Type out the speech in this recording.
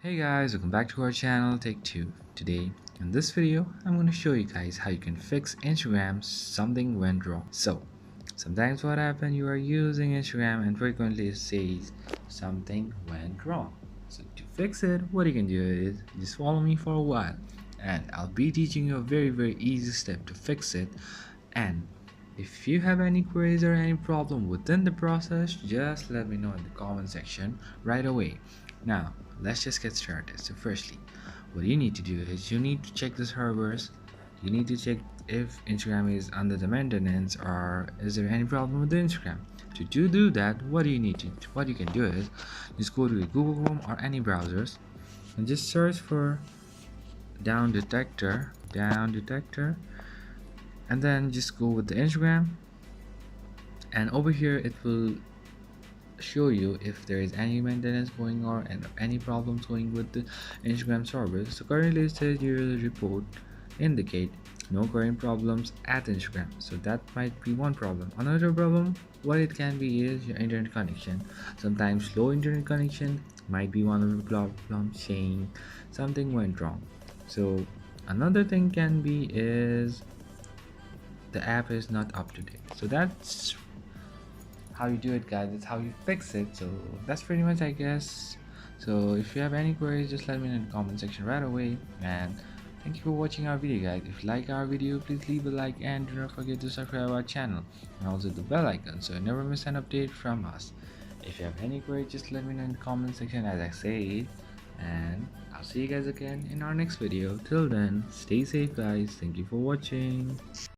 Hey guys, welcome back to our channel Take 2. Today in this video I'm going to show you guys how you can fix Instagram something went wrong. So sometimes what happens, you are using Instagram and frequently it says something went wrong. So to fix it, what you can do is just follow me for a while and I'll be teaching you a very easy step to fix it. And if you have any queries or any problem within the process, just let me know in the comment section right away. Now, let's just get started. So firstly, what you need to do is you need to check the servers. You need to check if Instagram is under the maintenance or is there any problem with the Instagram. To do that, what you can do is just go to Google Chrome or any browsers and just search for down detector, and then just go with the Instagram, and over here it will show you if there is any maintenance going on and any problems going with the Instagram servers. So currently it says your report indicate no current problems at Instagram, so that might be one problem. Another problem what it can be is your internet connection. Sometimes slow internet connection might be one of the problems saying something went wrong. So another thing can be is the app is not up to date. So that's how you do it, guys. That's how you fix it. So that's pretty much, I guess. So if you have any queries, just let me know in the comment section right away. And thank you for watching our video, guys. If you like our video, please leave a like and do not forget to subscribe our channel and also the bell icon so you never miss an update from us. If you have any queries, just let me know in the comment section, as I said. And I'll see you guys again in our next video. Till then, stay safe, guys. Thank you for watching.